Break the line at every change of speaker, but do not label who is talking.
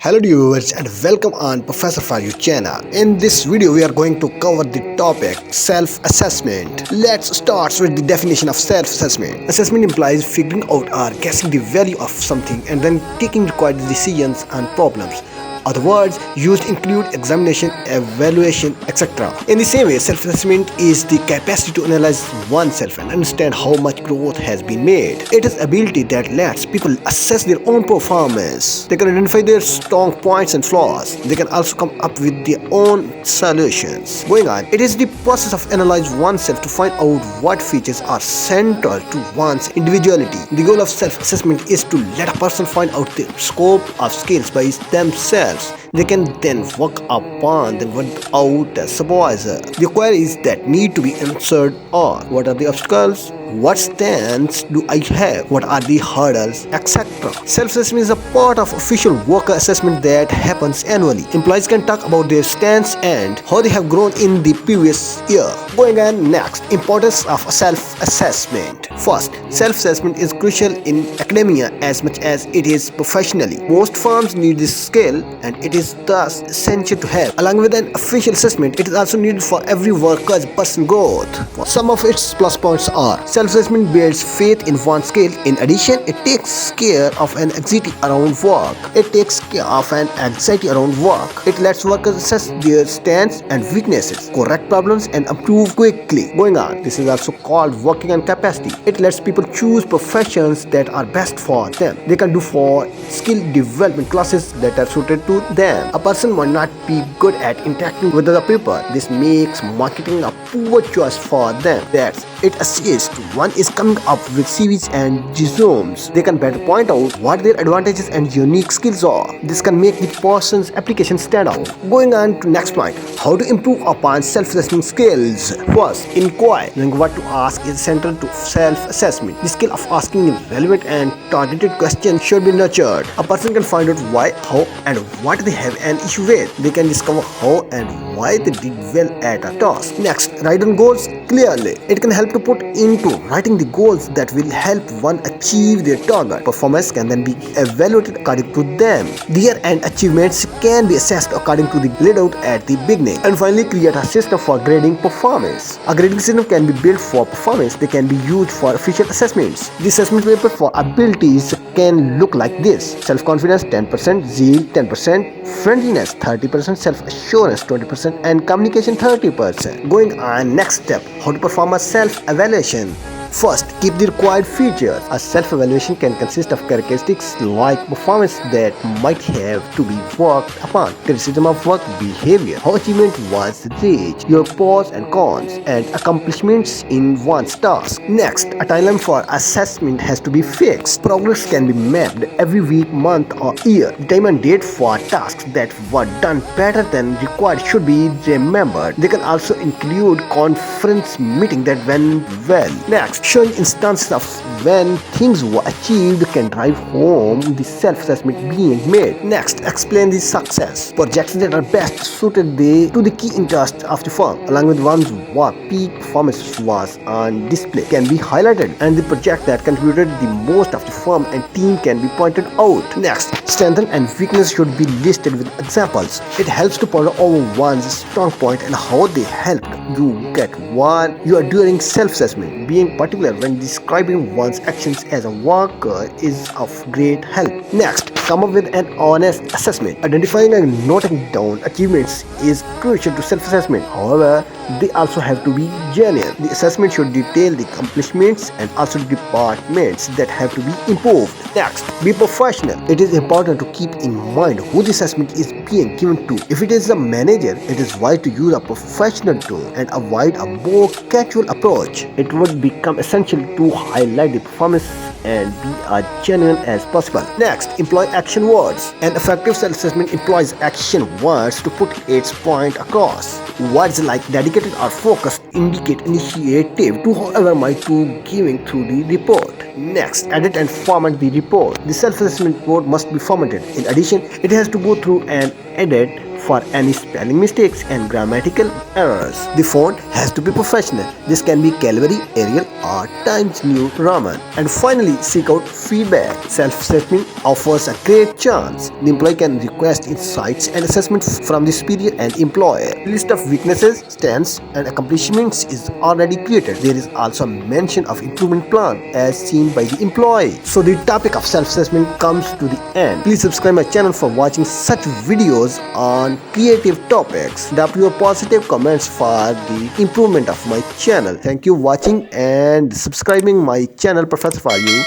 Hello viewers and welcome on Professor for You channel. In this video we are going to cover the topic self-assessment. Let's start with the definition of self-assessment. Assessment implies figuring out or guessing the value of something and then taking required decisions and problems. Other words used include examination, evaluation, etc. In the same way, self-assessment is the capacity to analyze oneself and understand how much growth has been made. It is ability that lets people assess their own performance. They can identify their strong points and flaws. They can also come up with their own solutions. Going on, it is the process of analyzing oneself to find out what features are central to one's individuality. The goal of self-assessment is to let a person find out the scope of skills by themselves. They can then work upon them without a supervisor. The queries that need to be answered are: what are the obstacles? What strengths do I have? What are the hurdles, etc. Self-assessment is a part of official worker assessment that happens annually. Employees can talk about their strengths and how they have grown in the previous year. Going on next, importance of self-assessment. First, self-assessment is crucial in academia as much as it is professionally. Most firms need this skill and it is thus essential to have. Along with an official assessment, it is also needed for every worker's personal growth. Some of its plus points are: self-assessment builds faith in one's skill. In addition, it takes care of an anxiety around work. It lets workers assess their strengths and weaknesses, correct problems, and improve quickly. Going on, this is also called working on capacity. It lets people choose professions that are best for them. They can do for skill development classes that are suited to them. A person might not be good at interacting with other people. This makes marketing a poor choice for them. That's it assists one is coming up with CVs and resumes. They can better point out what their advantages and unique skills are. This can make the person's application stand out. Going on to next point, how to improve upon self-assessment skills. First, inquire. Knowing what to ask is central to self-assessment. The skill of asking relevant and targeted questions should be nurtured. A person can find out why, how, and what they have an issue with. They can discover how and why they did well at a task. Next, write down goals clearly. It can help to put into writing the goals that will help one achieve their target. Performance can then be evaluated according to them. Their end achievements can be assessed according to the laid out at the beginning. And finally, create a system for grading performance. A grading system can be built for performance. They can be used for official assessments. The assessment paper for abilities can look like this: self-confidence 10%, zeal 10%, friendliness 30%, self-assurance 20%, and communication 30%. Going on, next step, how to perform a self-evaluation. First, keep the required features. A self-evaluation can consist of characteristics like performance that might have to be worked upon, criticism of work behavior, how achievement was reached, your pros and cons, and accomplishments in one's task. Next, a timeline for assessment has to be fixed. Progress can be mapped every week, month, or year. The time and date for tasks that were done better than required should be remembered. They can also include conference meeting that went well. Next, showing instances of when things were achieved can drive home the self-assessment being made. Next, explain the success. Projects that are best suited to the key interests of the firm, along with ones where peak performance was on display, can be highlighted, and the project that contributed the most of the firm and team can be pointed out. Next, strength and weakness should be listed with examples. It helps to ponder over one's strong point and how they helped you get what you are doing. Self-assessment, being particular when describing one's actions as a worker, is of great help. Next, come up with an honest assessment. Identifying and noting down achievements is crucial to self-assessment. However, they also have to be genuine. The assessment should detail the accomplishments and also departments that have to be improved. Next, be professional. It is important to keep in mind who the assessment is being given to. If it is a manager, it is wise to use a professional tone and avoid a more casual approach. It would become essential to highlight the performance and be as genuine as possible. Next, employ action words. An effective self-assessment employs action words to put its point across. Words like dedicated or focused indicate initiative to whoever might be giving through the report. Next, edit and format the report. The self-assessment report must be formatted. In addition, it has to go through an edit, for any spelling mistakes and grammatical errors. The font has to be professional. This can be Calvary, Arial or Times New Roman. And finally, seek out feedback. Self-assessment offers a great chance. The employee can request insights and assessment from the superior and employer. The list of weaknesses, strengths and accomplishments is already created. There is also a mention of improvement plan as seen by the employee. So the topic of self-assessment comes to the end. Please subscribe my channel for watching such videos on creative topics. Drop your positive comments for the improvement of my channel. Thank you for watching and subscribing my channel, Professor for you.